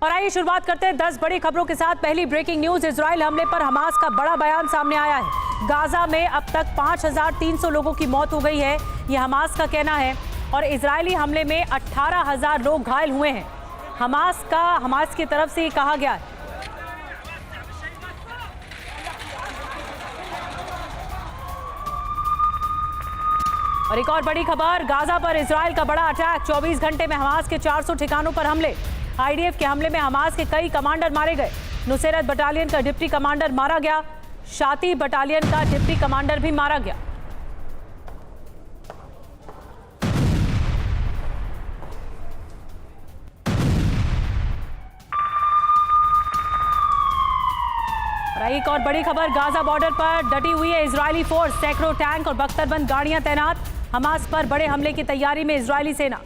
और आइए शुरुआत करते हैं 10 बड़ी खबरों के साथ। पहली ब्रेकिंग न्यूज, इजराइल हमले पर हमास का बड़ा बयान सामने आया है। गाजा में अब तक 5300 लोगों की मौत हो गई है, ये हमास का कहना है। और इजरायली हमले में 18,000 लोग घायल हुए हैं, हमास की तरफ से ये कहा गया है। और एक और बड़ी खबर, गाजा पर इजराइल का बड़ा अटैक, 24 घंटे में हमास के 400 ठिकानों पर हमले। आईडीएफ के हमले में हमास के कई कमांडर मारे गए। नुसैरत बटालियन का डिप्टी कमांडर मारा गया, शाती बटालियन का डिप्टी कमांडर भी मारा गया। और एक और बड़ी खबर, गाजा बॉर्डर पर डटी हुई है इजरायली फोर्स, सैकड़ों टैंक और बख्तरबंद गाड़ियां तैनात। हमास पर बड़े हमले की तैयारी में इजरायली सेना।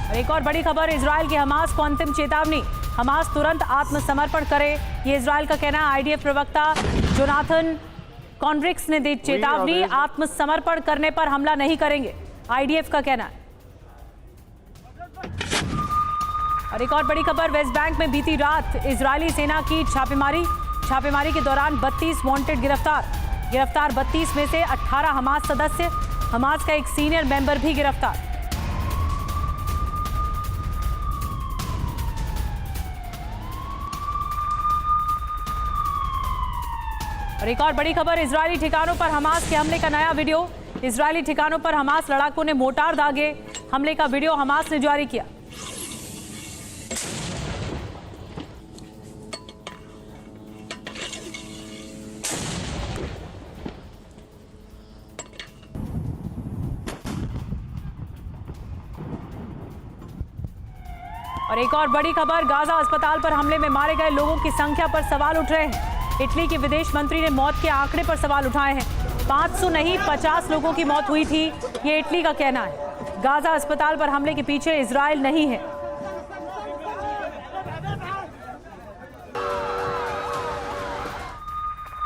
और एक और बड़ी खबर, इजराइल की हमास को अंतिम चेतावनी, हमास तुरंत आत्मसमर्पण करे, ये इजराइल का कहना है। आईडीएफ प्रवक्ता जोनाथन कॉन्ड्रिक्स ने दी चेतावनी, आत्मसमर्पण करने पर हमला नहीं करेंगे, आईडीएफ का कहना है। और एक और बड़ी खबर, वेस्ट बैंक में बीती रात इजरायली सेना की छापेमारी के दौरान 32 वांटेड गिरफ्तार 32 में से 18 हमास सदस्य, हमास का एक सीनियर मेंबर भी गिरफ्तार। और एक और बड़ी खबर, इजरायली ठिकानों पर हमास के हमले का नया वीडियो, इजरायली ठिकानों पर हमास लड़ाकों ने मोर्टार दागे, हमले का वीडियो हमास ने जारी किया। और एक और बड़ी खबर, गाजा अस्पताल पर हमले में मारे गए लोगों की संख्या पर सवाल उठ रहे हैं। इटली के विदेश मंत्री ने मौत के आंकड़े पर सवाल उठाए हैं। 500 नहीं 50 लोगों की मौत हुई थी, ये इटली का कहना है। गाजा अस्पताल पर हमले के पीछे इजराइल नहीं है।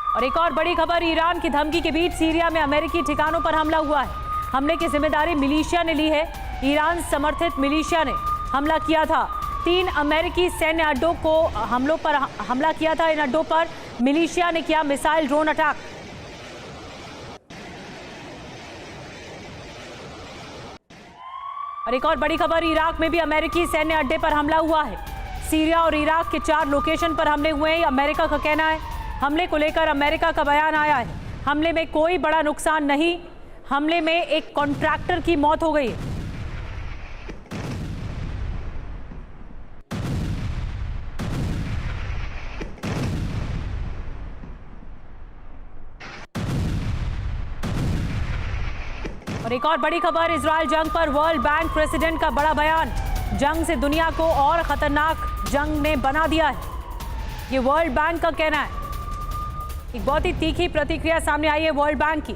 और एक और बड़ी खबर, ईरान की धमकी के बीच सीरिया में अमेरिकी ठिकानों पर हमला हुआ है। हमले की जिम्मेदारी मिलिशिया ने ली है, ईरान समर्थित मिलिशिया ने हमला किया था। 3 अमेरिकी सैन्य अड्डों को हमला किया था। इन अड्डों पर मिलिशिया ने किया मिसाइल ड्रोन अटैक। और एक और बड़ी खबर, इराक में भी अमेरिकी सैन्य अड्डे पर हमला हुआ है। सीरिया और इराक के 4 लोकेशन पर हमले हुए हैं, अमेरिका का कहना है। हमले को लेकर अमेरिका का बयान आया है। हमले में कोई बड़ा नुकसान नहीं, हमले में एक कॉन्ट्रैक्टर की मौत हो गई है। और एक और बड़ी खबर, इजराइल जंग पर वर्ल्ड बैंक प्रेसिडेंट का बड़ा बयान, जंग से दुनिया को और खतरनाक जंग ने बना दिया है, ये वर्ल्ड बैंक का कहना है। एक बहुत ही तीखी प्रतिक्रिया सामने आई है वर्ल्ड बैंक की।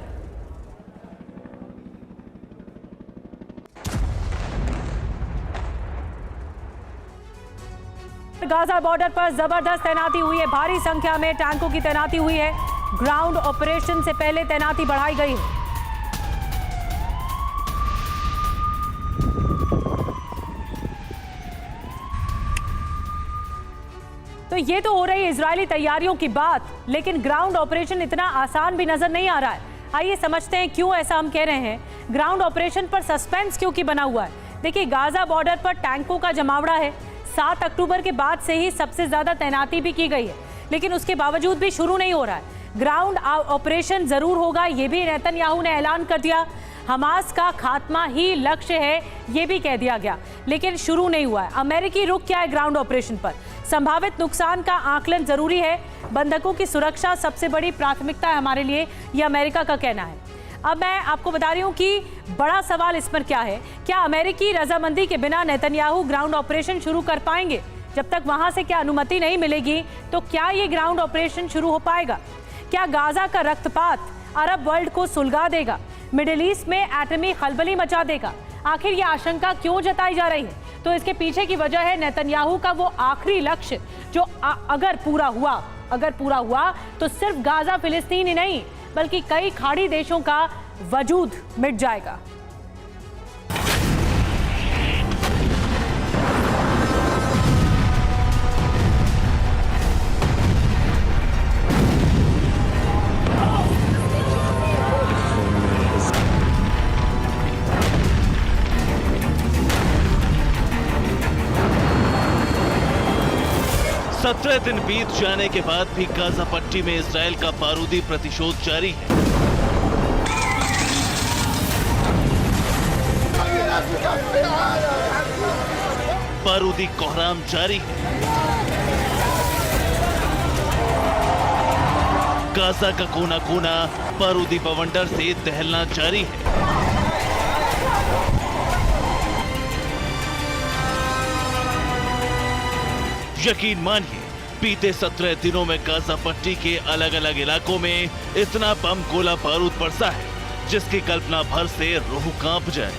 गाजा बॉर्डर पर जबरदस्त तैनाती हुई है, भारी संख्या में टैंकों की तैनाती हुई है। ग्राउंड ऑपरेशन से पहले तैनाती बढ़ाई गई है। तो ये तो हो रही है इजरायली तैयारियों की बात, लेकिन ग्राउंड ऑपरेशन इतना आसान भी नजर नहीं आ रहा है। आइए समझते हैं क्यों ऐसा हम कह रहे हैं। ग्राउंड ऑपरेशन पर सस्पेंस क्यों की बना हुआ है। देखिए, गाजा बॉर्डर पर टैंकों का जमावड़ा है। 7 अक्टूबर के बाद से ही सबसे ज्यादा तैनाती भी की गई है, लेकिन उसके बावजूद भी शुरू नहीं हो रहा है। ग्राउंड ऑपरेशन जरूर होगा, ये भी नेतन्याहू ने ऐलान कर दिया। हमास का खात्मा ही लक्ष्य है, ये भी कह दिया गया, लेकिन शुरू नहीं हुआ है। अमेरिकी रुख क्या है ग्राउंड ऑपरेशन पर? संभावित नुकसान का आकलन जरूरी है, बंधकों की सुरक्षा सबसे बड़ी प्राथमिकता है हमारे लिए, यह अमेरिका का कहना है। अब मैं आपको बता रही हूं कि बड़ा सवाल इस पर क्या है, क्या अमेरिकी रजामंदी के बिना नेतन्याहू ग्राउंड ऑपरेशन शुरू कर पाएंगे? जब तक वहां से क्या अनुमति नहीं मिलेगी, तो क्या ये ग्राउंड ऑपरेशन शुरू हो पाएगा? क्या गाजा का रक्तपात अरब वर्ल्ड को सुलगा देगा, मिडिल ईस्ट में एटमी खलबली मचा देगा? आखिर ये आशंका क्यों जताई जा रही है? तो इसके पीछे की वजह है नेतन्याहू का वो आखिरी लक्ष्य जो अगर पूरा हुआ अगर पूरा हुआ तो सिर्फ गाजा फिलिस्तीन ही नहीं बल्कि कई खाड़ी देशों का वजूद मिट जाएगा। सत्रह दिन बीत जाने के बाद भी गाजा पट्टी में इजराइल का बारूदी प्रतिशोध जारी है। बारूदी कोहराम जारी है। गाजा का कोना कोना बारूदी बवंडर से दहलना जारी है। यकीन मानिए, बीते 17 दिनों में गाजा पट्टी के अलग अलग इलाकों में इतना बम गोला बारूद बरसा है जिसकी कल्पना भर से रूह कांप जाए।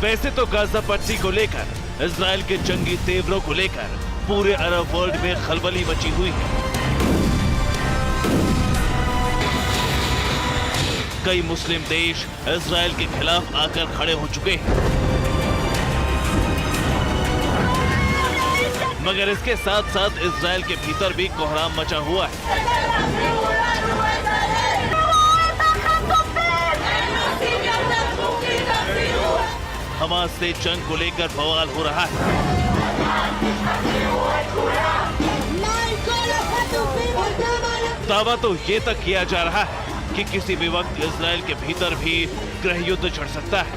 वैसे तो गाजा पट्टी को लेकर इजराइल के जंगी तेवरों को लेकर पूरे अरब वर्ल्ड में खलबली मची हुई है। कई मुस्लिम देश इजराइल के खिलाफ आकर खड़े हो चुके हैं, मगर इसके साथ साथ इजराइल के भीतर भी कोहराम मचा हुआ है। हमास से जंग को लेकर बवाल हो रहा है। दावा तो ये तक किया जा रहा है कि किसी भी वक्त इजराइल के भीतर भी गृह युद्ध छिड़ सकता है।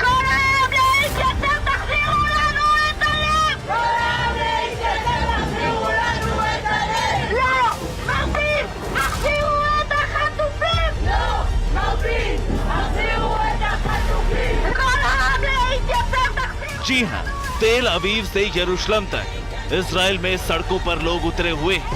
जी हाँ, तेल अवीव से यरूशलेम तक इजराइल में सड़कों पर लोग उतरे हुए हैं।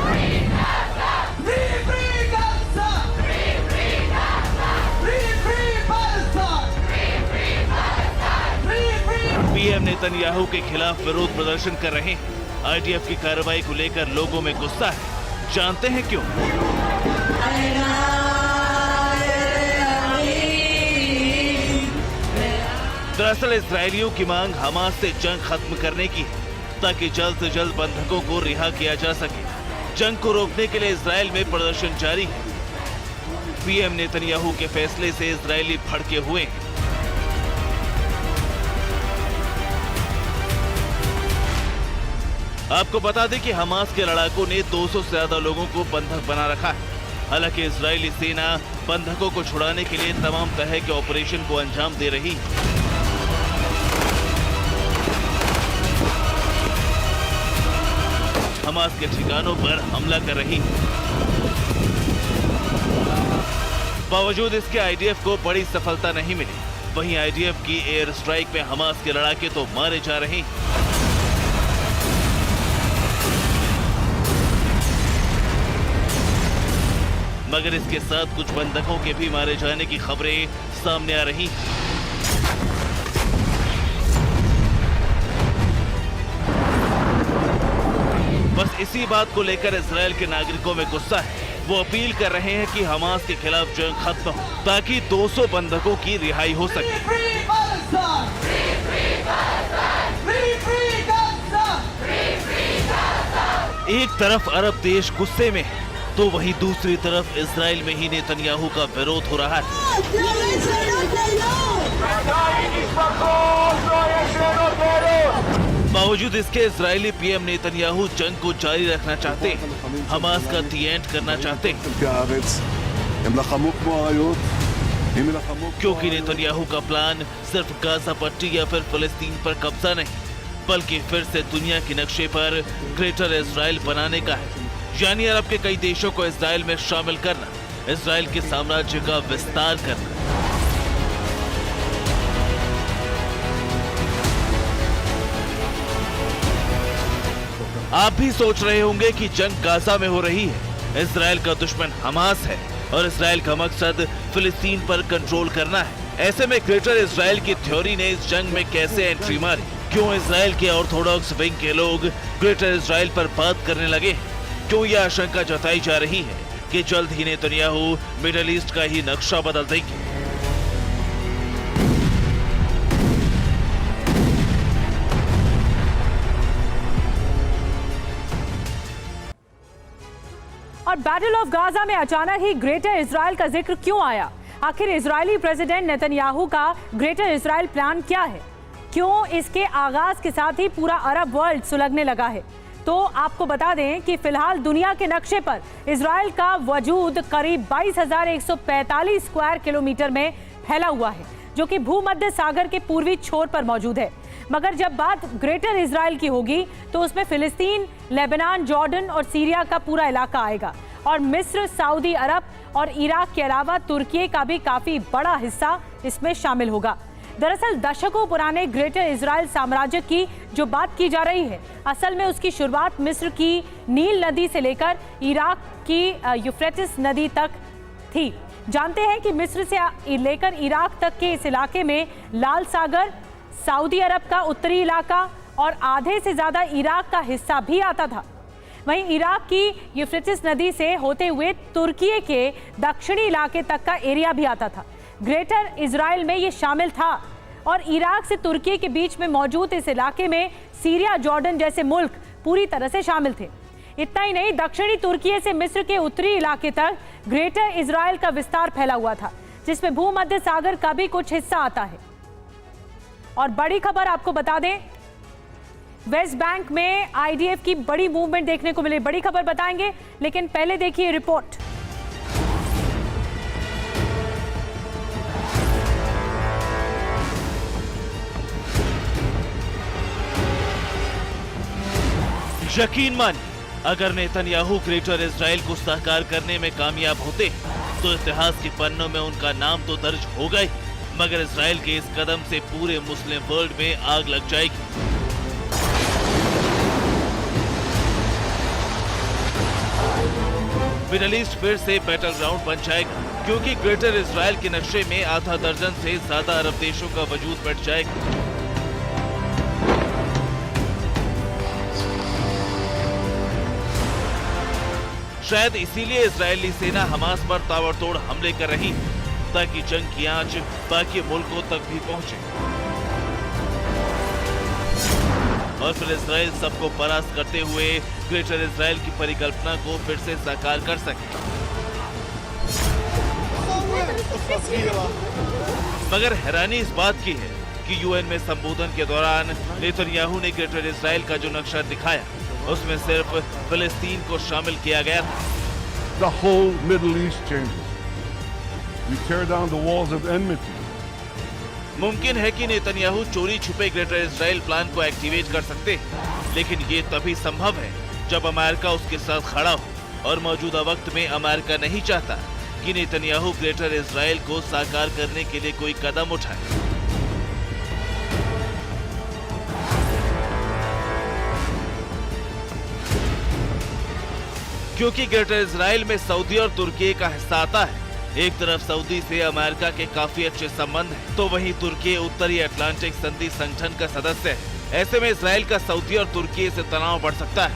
पीएम नेतन्याहू के खिलाफ विरोध प्रदर्शन कर रहे हैं। आईडीएफ की कार्रवाई को लेकर लोगों में गुस्सा है। जानते हैं क्यों? दरअसल इजरायलियों की मांग हमास से जंग खत्म करने की है ताकि जल्द से जल्द बंधकों को रिहा किया जा सके। जंग को रोकने के लिए इजराइल में प्रदर्शन जारी है। पीएम नेतन्याहू के फैसले से इजरायली भड़के हुए हैं। आपको बता दें कि हमास के लड़ाकों ने 200 से ज्यादा लोगों को बंधक बना रखा है। हालांकि इजरायली सेना बंधकों को छुड़ाने के लिए तमाम तरह के ऑपरेशन को अंजाम दे रही है। हमास के ठिकानों पर हमला कर रही है। बावजूद इसके आईडीएफ को बड़ी सफलता नहीं मिली। वहीं आईडीएफ की एयर स्ट्राइक में हमास के लड़ाके तो मारे जा रहे हैं। मगर इसके साथ कुछ बंधकों के भी मारे जाने की खबरें सामने आ रही हैं। बस इसी बात को लेकर इजराइल के नागरिकों में गुस्सा है। वो अपील कर रहे हैं कि हमास के खिलाफ जंग खत्म हो ताकि 200 बंधकों की रिहाई हो सके। एक तरफ अरब देश गुस्से में है तो वहीं दूसरी तरफ इजराइल में ही नेतन्याहू का विरोध हो रहा है। बावजूद इसके इजरायली पीएम नेतन्याहू जंग को जारी रखना चाहते हैं, हमास का दी एंड करना चाहते हैं। क्योंकि नेतन्याहू का प्लान सिर्फ गाजा पट्टी या फिर फिलिस्तीन पर कब्जा नहीं बल्कि फिर से दुनिया के नक्शे पर ग्रेटर इजराइल बनाने का है। यानी अरब के कई देशों को इजराइल में शामिल करना, इजराइल के साम्राज्य का विस्तार करना। आप भी सोच रहे होंगे कि जंग गाजा में हो रही है, इजराइल का दुश्मन हमास है, और इसराइल का मकसद फिलिस्तीन पर कंट्रोल करना है। ऐसे में ग्रेटर इसराइल की थ्योरी ने इस जंग में कैसे एंट्री मारी? क्यों इसराइल के ऑर्थोडॉक्स विंग के लोग ग्रेटर इसराइल पर बात करने लगे? क्यों यह आशंका जताई जा रही है कि जल्द ही नेतन्याहू मिडिल ईस्ट का ही नक्शा बदल देंगे? और बैटल ऑफ गाजा में अचानक ही ग्रेटर इजराइल का जिक्र क्यों आया? आखिर इजरायली प्रेसिडेंट नेतन्याहू का ग्रेटर इजराइल प्लान क्या है? क्यों इसके आगाज के साथ ही पूरा अरब वर्ल्ड सुलगने लगा है? तो आपको बता दें कि फिलहाल दुनिया के नक्शे पर इजराइल का वजूद करीब 22,145 स्क्वायर किलोमीटर में फैला हुआ है, जो कि भूमध्य सागर के पूर्वी छोर पर मौजूद है। मगर जब बात ग्रेटर इजराइल की होगी तो उसमें फिलिस्तीन, लेबनान, जॉर्डन और सीरिया का पूरा इलाका आएगा और मिस्र, सऊदी अरब और इराक के अलावा तुर्की का भी काफी बड़ा हिस्सा इसमें शामिल होगा। दरअसल दशकों पुराने ग्रेटर इजराइल साम्राज्य की जो बात की जा रही है, असल में उसकी शुरुआत मिस्र की नील नदी से लेकर इराक की यूफ्रेटिस नदी तक थी। जानते हैं कि मिस्र से लेकर इराक तक के इस इलाके में लाल सागर, सऊदी अरब का उत्तरी इलाका और आधे से ज्यादा इराक का हिस्सा भी आता था। वहीं इराक की यूफ्रेटिस नदी से होते हुए तुर्की के दक्षिणी इलाके तक का एरिया भी आता था। ग्रेटर इजराइल में ये शामिल था और इराक से तुर्की के बीच में मौजूद इस इलाके में सीरिया, जॉर्डन जैसे मुल्क पूरी तरह से शामिल थे। इतना ही नहीं, दक्षिणी तुर्की से मिस्र के उत्तरी इलाके तक ग्रेटर इजराइल का विस्तार फैला हुआ था, जिसमें भूमध्य सागर का भी कुछ हिस्सा आता है। और बड़ी खबर आपको बता दें, वेस्ट बैंक में आईडीएफ की बड़ी मूवमेंट देखने को मिली। बड़ी खबर बताएंगे, लेकिन पहले देखिए रिपोर्ट। यकीन मानिए, अगर नेतन्याहू ग्रेटर इजराइल को साकार करने में कामयाब होते तो इतिहास के पन्नों में उनका नाम तो दर्ज होगा ही, मगर इजराइल के इस कदम से पूरे मुस्लिम वर्ल्ड में आग लग जाएगी। मिडिल ईस्ट फिर से बैटल ग्राउंड बन जाएगा, क्योंकि ग्रेटर इजराइल के नक्शे में आधा दर्जन से ज्यादा अरब देशों का वजूद बैठ जाएगा। शायद इसीलिए इजरायली सेना हमास पर ताबड़तोड़ हमले कर रही है, ताकि जंग की आंच बाकी मुल्कों तक भी पहुंचे और फिर इजराइल सबको परास्त करते हुए ग्रेटर इजराइल की परिकल्पना को फिर से साकार कर सके। मगर हैरानी इस बात की है कि यूएन में संबोधन के दौरान नेतन्याहू ने ग्रेटर इजराइल का जो नक्शा दिखाया, उसमें सिर्फ फिलिस्तीन को शामिल किया गया था। The whole Middle East changes. We tear down the walls of enmity. मुमकिन है कि नेतन्याहू चोरी छुपे ग्रेटर इजराइल प्लान को एक्टिवेट कर सकते हैं, लेकिन ये तभी संभव है जब अमेरिका उसके साथ खड़ा हो, और मौजूदा वक्त में अमेरिका नहीं चाहता कि नेतन्याहू ग्रेटर इजराइल को साकार करने के लिए कोई कदम उठाए। क्योंकि ग्रेटर इजराइल में सऊदी और तुर्की का हिस्सा आता है। एक तरफ सऊदी से अमेरिका के काफी अच्छे संबंध हैं, तो वहीं तुर्की उत्तरी अटलांटिक संधि संगठन का सदस्य है। ऐसे में इजराइल का सऊदी और तुर्की से तनाव बढ़ सकता है।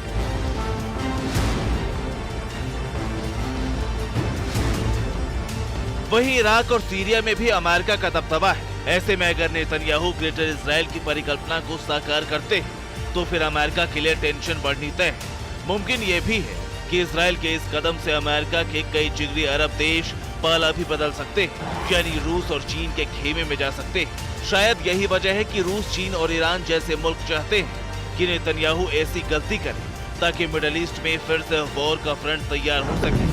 वहीं इराक और सीरिया में भी अमेरिका का दबदबा है। ऐसे में अगर नेतन्याहू ग्रेटर इजराइल की परिकल्पना को साकार करते हैं, तो फिर अमेरिका के लिए टेंशन बढ़नी तय है। मुमकिन ये भी है कि इजराइल के इस कदम से अमेरिका के कई जिगरी अरब देश पाला भी बदल सकते हैं, यानी रूस और चीन के खेमे में जा सकते हैं। शायद यही वजह है कि रूस, चीन और ईरान जैसे मुल्क चाहते हैं कि नेतन्याहू ऐसी गलती करे, ताकि मिडिल ईस्ट में फिर से वॉर का फ्रंट तैयार हो सके।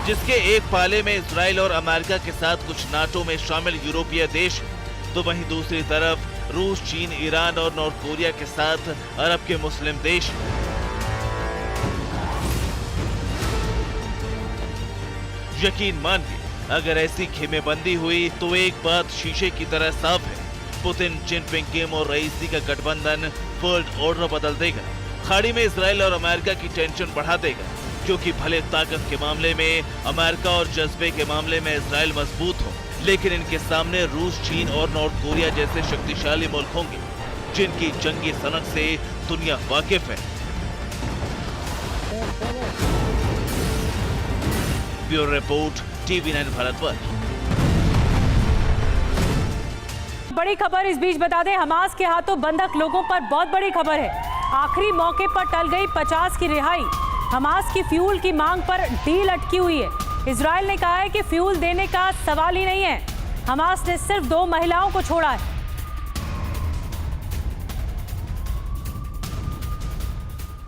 जिसके एक पाले में इजराइल और अमेरिका के साथ कुछ नाटो में शामिल यूरोपीय देश, तो वहीं दूसरी तरफ रूस, चीन, ईरान और नॉर्थ कोरिया के साथ अरब के मुस्लिम देश। यकीन मानिए, अगर ऐसी खेमेबंदी हुई तो एक बात शीशे की तरह साफ है पुतिन जिनपिंग किम और रईसी का गठबंधन वर्ल्ड ऑर्डर बदल देगा। खाड़ी में इसराइल और अमेरिका की टेंशन बढ़ा देगा, क्योंकि भले ताकत के मामले में अमेरिका और जज्बे के मामले में इसराइल मजबूत हो, लेकिन इनके सामने रूस, चीन और नॉर्थ कोरिया जैसे शक्तिशाली मुल्क होंगे जिनकी जंगी सनक से दुनिया वाकिफ है। Bureau report, TV9 Bharatvarsh. बड़ी खबर इस बीच बता दें, हमास के हाथों बंधक लोगों पर बहुत बड़ी खबर है। आखिरी मौके पर टल गई 50 की रिहाई। हमास की फ्यूल की मांग पर डील अटकी हुई है। इजराइल ने कहा है कि फ्यूल देने का सवाल ही नहीं है। हमास ने सिर्फ 2 महिलाओं को छोड़ा है।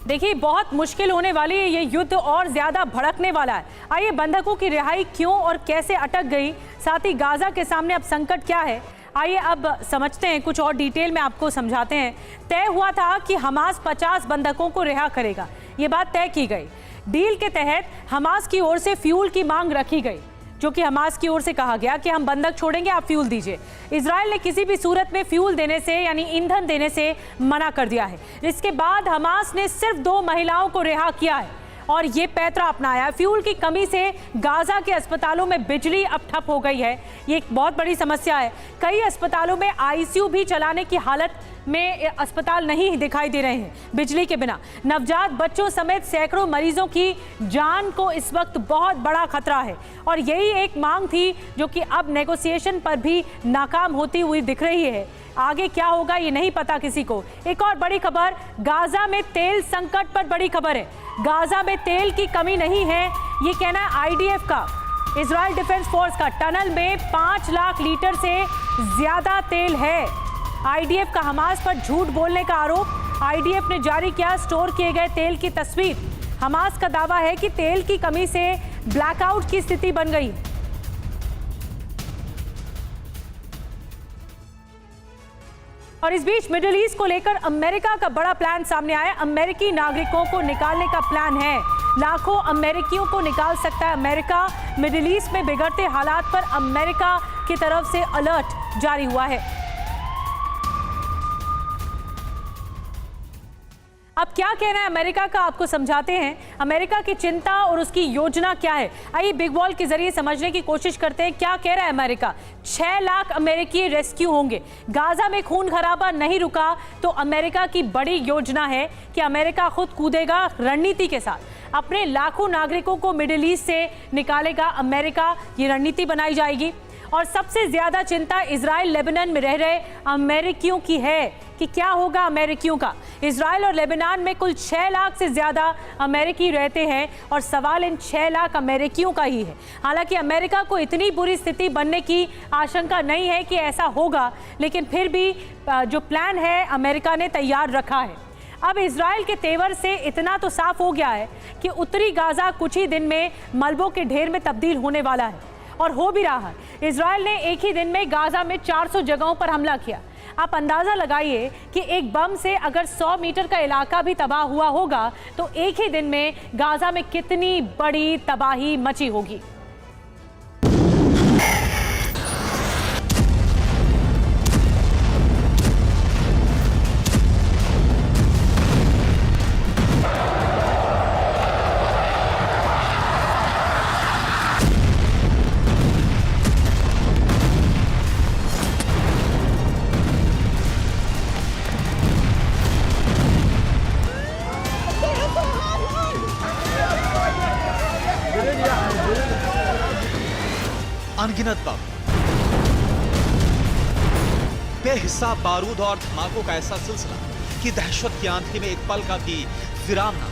देखिए, बहुत मुश्किल होने वाली है ये युद्ध, और ज्यादा भड़कने वाला है। आइए, बंधकों की रिहाई क्यों और कैसे अटक गई, साथ ही गाजा के सामने अब संकट क्या है, आइए अब समझते हैं। कुछ और डिटेल में आपको समझाते हैं। तय हुआ था कि हमास 50 बंधकों को रिहा करेगा, ये बात तय की गई। डील के तहत हमास की ओर से फ्यूल की मांग रखी गई, जो कि हमास की ओर से कहा गया कि हम बंधक छोड़ेंगे, आप फ्यूल दीजिए। इजराइल ने किसी भी सूरत में फ्यूल देने से यानी ईंधन देने से मना कर दिया है। इसके बाद हमास ने सिर्फ 2 महिलाओं को रिहा किया है और ये पैतरा अपनाया। फ्यूल की कमी से गाजा के अस्पतालों में बिजली अब ठप हो गई है, ये एक बहुत बड़ी समस्या है। कई अस्पतालों में आईसीयू भी चलाने की हालत में अस्पताल नहीं दिखाई दे रहे हैं बिजली के बिना। नवजात बच्चों समेत सैकड़ों मरीजों की जान को इस वक्त बहुत बड़ा खतरा है, और यही एक मांग थी जो कि अब नेगोशिएशन पर भी नाकाम होती हुई दिख रही है। आगे क्या होगा ये नहीं पता किसी को। एक और बड़ी खबर, गाजा में तेल संकट पर बड़ी खबर है। गाजा में तेल की कमी नहीं है, ये कहना है आईडीएफ का, इजराइल डिफेंस फोर्स का। टनल में 5 लाख लीटर से ज्यादा तेल है। आईडीएफ का हमास पर झूठ बोलने का आरोप। आईडीएफ ने जारी किया स्टोर किए गए तेल की तस्वीर। हमास का दावा है कि तेल की कमी से ब्लैकआउट की स्थिति बन गई। और इस बीच मिडिल ईस्ट को लेकर अमेरिका का बड़ा प्लान सामने आया। अमेरिकी नागरिकों को निकालने का प्लान है। लाखों अमेरिकियों को निकाल सकता है अमेरिका। मिडिल ईस्ट में बिगड़ते हालात पर अमेरिका की तरफ से अलर्ट जारी हुआ है। अब क्या कहना है अमेरिका का, आपको समझाते हैं। अमेरिका की चिंता और उसकी योजना क्या है, आइए बिग वॉल के जरिए समझने की कोशिश करते हैं। क्या कह रहा है अमेरिका? 6 लाख अमेरिकी रेस्क्यू होंगे। गाजा में खून खराबा नहीं रुका तो अमेरिका की बड़ी योजना है कि अमेरिका खुद कूदेगा रणनीति के साथ। अपने लाखों नागरिकों को मिडिल ईस्ट से निकालेगा अमेरिका, ये रणनीति बनाई जाएगी। और सबसे ज्यादा चिंता इजराइल लेबनान में रह रहे अमेरिकियों की है कि क्या होगा अमेरिकियों का। इजराइल और लेबनान में कुल 6 लाख से ज्यादा अमेरिकी रहते हैं और सवाल इन 6 लाख अमेरिकियों का ही है। हालांकि अमेरिका को इतनी बुरी स्थिति बनने की आशंका नहीं है कि ऐसा होगा, लेकिन फिर भी जो प्लान है अमेरिका ने तैयार रखा है। अब इजराइल के तेवर से इतना तो साफ हो गया है कि उत्तरी गाजा कुछ ही दिन में मलबों के ढेर में तब्दील होने वाला है, और हो भी रहा है। इजराइल ने एक ही दिन में गाजा में 400 जगहों पर हमला किया। आप अंदाजा लगाइए कि एक बम से अगर 100 मीटर का इलाका भी तबाह हुआ होगा तो एक ही दिन में गाजा में कितनी बड़ी तबाही मची होगी। अनगिनत बम, बेहिसाब बारूद और धमाकों का ऐसा सिलसिला कि दहशत की आंधी में एक पल का भी विराम ना।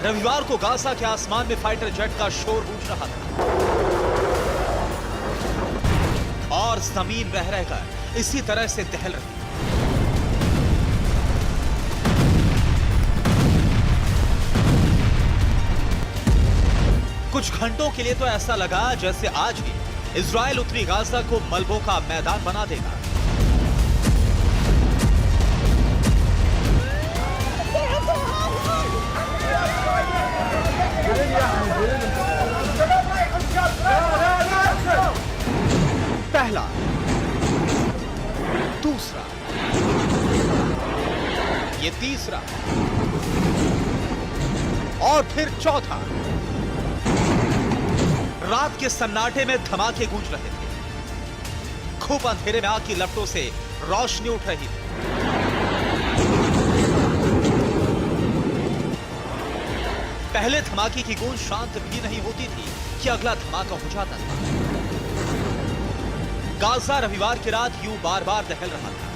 रविवार को गाजा के आसमान में फाइटर जेट का शोर गूंज रहा था और जमीन रह रहकर इसी तरह से दहल रही। कुछ घंटों के लिए तो ऐसा लगा जैसे आज ही इजराइल उत्तरी गाजा को मलबों का मैदान बना देगा। पहला, दूसरा, ये तीसरा और फिर चौथा। रात के सन्नाटे में धमाके गूंज रहे थे। खूब अंधेरे में आग की लपटों से रोशनी उठ रही थी। पहले धमाके की गूंज शांत भी नहीं होती थी कि अगला धमाका हो जाता था। गाजा रविवार की रात यूं बार बार दहल रहा था।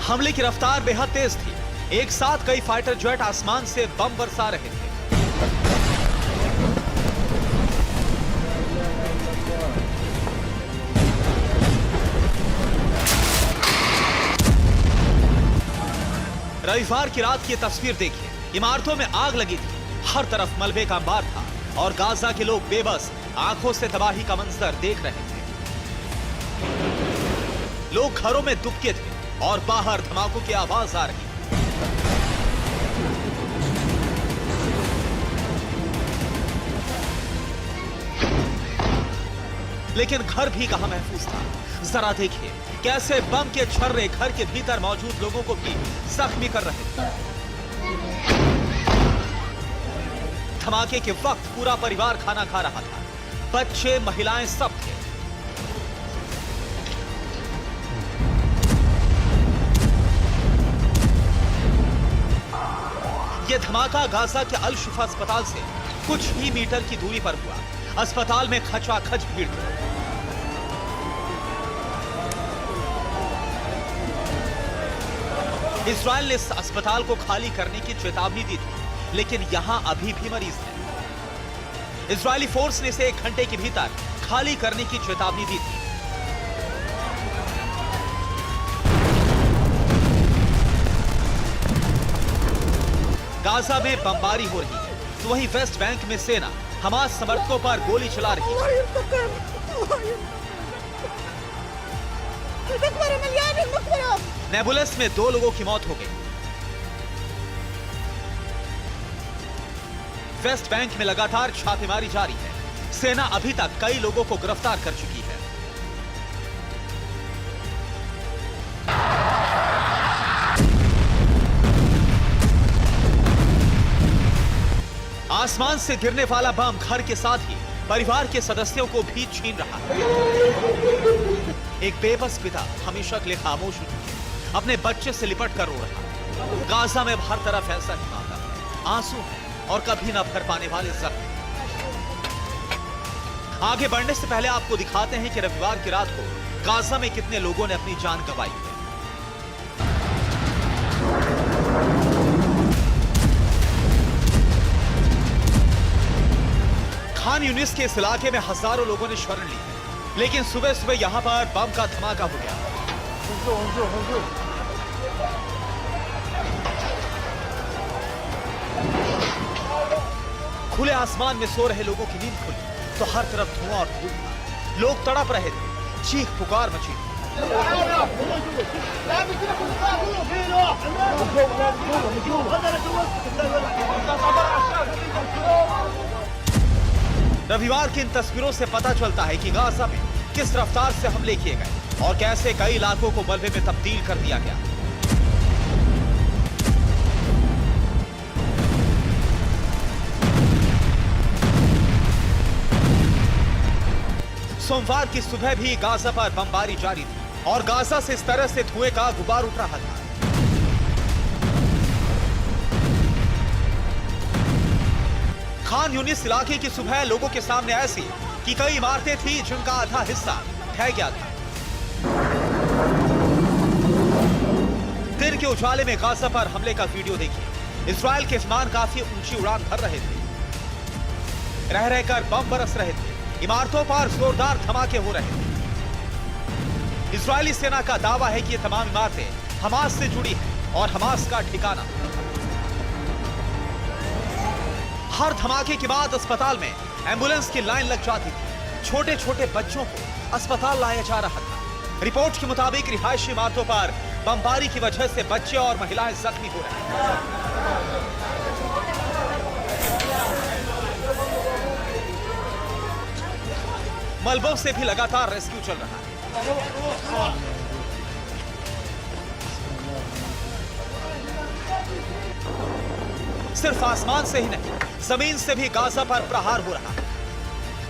हमले की रफ्तार बेहद तेज थी। एक साथ कई फाइटर जेट आसमान से बम बरसा रहे थे। रविवार की रात की तस्वीर देखिए। इमारतों में आग लगी थी, हर तरफ मलबे का अंबार था और गाजा के लोग बेबस आंखों से तबाही का मंजर देख रहे थे। लोग घरों में दुबके थे और बाहर धमाकों की आवाज आ रही। लेकिन घर भी कहां महफूज था। जरा देखिए कैसे बम के छर्रे घर के भीतर मौजूद लोगों को भी जख्मी कर रहे थे। धमाके के वक्त पूरा परिवार खाना खा रहा था। बच्चे, महिलाएं सब थे। यह धमाका गाजा के अल शिफा अस्पताल से कुछ ही मीटर की दूरी पर हुआ। अस्पताल में खचाखच भीड़ थी। इजराइल ने इस अस्पताल को खाली करने की चेतावनी दी थी, लेकिन यहां अभी भी मरीज हैं। इजरायली फोर्स ने इसे 1 घंटे के भीतर खाली करने की चेतावनी दी थी। गाजा में बमबारी हो रही है, तो वहीं वेस्ट बैंक में सेना हमास समर्थकों पर गोली चला रही है। नेबुलस में 2 लोगों की मौत हो गई। वेस्ट बैंक में लगातार छापेमारी जारी है। सेना अभी तक कई लोगों को गिरफ्तार कर चुकी है। आसमान से गिरने वाला बम घर के साथ ही परिवार के सदस्यों को भी छीन रहा है। एक बेबस पिता हमेशा के लिए खामोश हो चुके, अपने बच्चे से लिपट कर रो रहा। गाजा में हर तरफ ऐसा ही माहौल है, आंसू है और कभी न भर पाने वाले जख्म। आगे बढ़ने से पहले आपको दिखाते हैं कि रविवार की रात को गाजा में कितने लोगों ने अपनी जान गंवाई है। खान यूनिस के इस इलाके में हजारों लोगों ने शरण ली, लेकिन सुबह सुबह यहां पर बम का धमाका हो गया। खुले आसमान में सो रहे लोगों की नींद खुली तो हर तरफ धुआं और धूल था। लोग तड़प रहे थे, चीख पुकार मची। रविवार की इन तस्वीरों से पता चलता है कि गाजा में किस रफ्तार से हमले किए गए और कैसे कई इलाकों को मलबे में तब्दील कर दिया गया। सोमवार की सुबह भी गाजा पर बमबारी जारी थी और गाजा से इस तरह से धुएं का गुबार उठ रहा था। खान यूनिस इलाके की सुबह लोगों के सामने ऐसी कि कई इमारतें थी जिनका आधा हिस्सा ढह गया था। दिन के उजाले में गाजा पर हमले का वीडियो देखिए। इजराइल के विमान काफी ऊंची उड़ान भर रहे थे, रह रहकर बम बरस रहे थे, इमारतों पर जोरदार धमाके हो रहे थे। इजरायली सेना का दावा है कि ये तमाम इमारतें हमास से जुड़ी हैं और हमास का ठिकाना। हर धमाके के बाद अस्पताल में एम्बुलेंस की लाइन लग जाती थी। छोटे छोटे बच्चों को अस्पताल लाया जा रहा था। रिपोर्ट के मुताबिक रिहायशी इमारतों पर बमबारी की वजह से बच्चे और महिलाएं जख्मी हो रहे हैं। मलबों से भी लगातार रेस्क्यू चल रहा है। सिर्फ आसमान से ही नहीं, जमीन से भी गाजा पर प्रहार हो रहा है।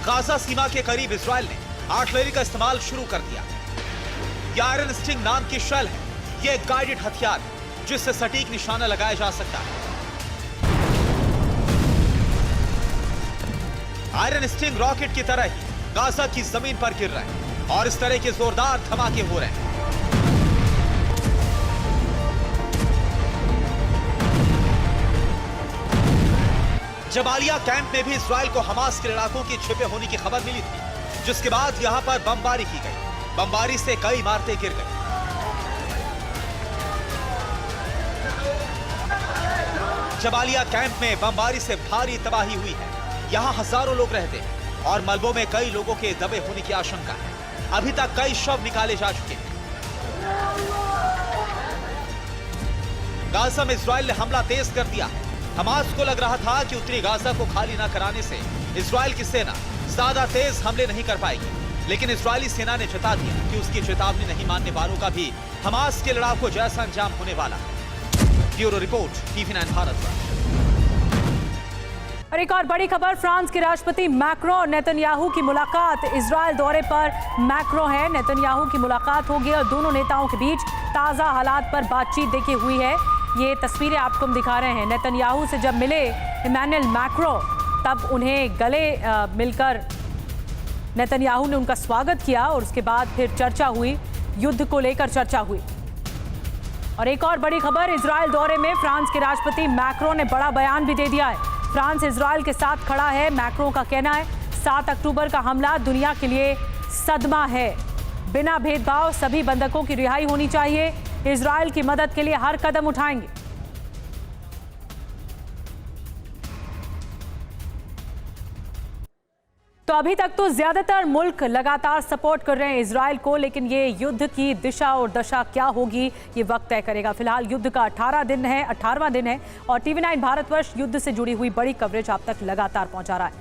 गाजा सीमा के करीब इजराइल ने आर्टिलरी का इस्तेमाल शुरू कर दिया। यह आयरन स्टिंग नाम की शेल है। यह एक गाइडेड हथियार है जिससे सटीक निशाना लगाया जा सकता है। आयरन स्टिंग रॉकेट की तरह ही गाजा की जमीन पर गिर रहा है और इस तरह के जोरदार धमाके हो रहे हैं। जबालिया कैंप में भी इस्राइल को हमास के लड़ाकों के छिपे होने की खबर मिली थी, जिसके बाद यहां पर बमबारी की गई। बमबारी से कई इमारतें गिर गई। जबालिया कैंप में बमबारी से भारी तबाही हुई है। यहां हजारों लोग रहते हैं और मलबों में कई लोगों के दबे होने की आशंका है। अभी तक कई शव निकाले जा चुके हैं। गाजा में इस्राइल ने हमला तेज कर दिया है। हमास को लग रहा था कि उत्तरी गाजा को खाली न कराने से इस्राइल की सेना ज्यादा तेज हमले नहीं कर पाएगी, लेकिन इस्राइली सेना ने जता दिया कि उसकी चेतावनी नहीं मानने वालों का भी हमास के लड़ाकों जैसा अंजाम होने वाला है। Bureau report, TV9 Bharatvarsh. और एक और बड़ी खबर, फ्रांस के राष्ट्रपति मैक्रो और नेतन्याहू की मुलाकात। इजराइल दौरे पर मैक्रो है, नेतन्याहू की मुलाकात होगी और दोनों नेताओं के बीच ताज़ा हालात पर बातचीत देखी हुई है। ये तस्वीरें आपको हम दिखा रहे हैं। नेतन्याहू से जब मिले इमैनुअल मैक्रो, तब उन्हें गले मिलकर नेतन्याहू ने उनका स्वागत किया और उसके बाद फिर चर्चा हुई, युद्ध को लेकर चर्चा हुई। और एक और बड़ी खबर, इजराइल दौरे में फ्रांस के राष्ट्रपति मैक्रो ने बड़ा बयान भी दे दिया है। फ्रांस इजराइल के साथ खड़ा है। मैक्रो का कहना है 7 अक्टूबर का हमला दुनिया के लिए सदमा है। बिना भेदभाव सभी बंधकों की रिहाई होनी चाहिए। इजराइल की मदद के लिए हर कदम उठाएंगे। तो अभी तक तो ज्यादातर मुल्क लगातार सपोर्ट कर रहे हैं इजराइल को, लेकिन ये युद्ध की दिशा और दशा क्या होगी ये वक्त तय करेगा। फिलहाल युद्ध का 18वां दिन है और TV9 भारतवर्ष युद्ध से जुड़ी हुई बड़ी कवरेज आप तक लगातार पहुंचा रहा है।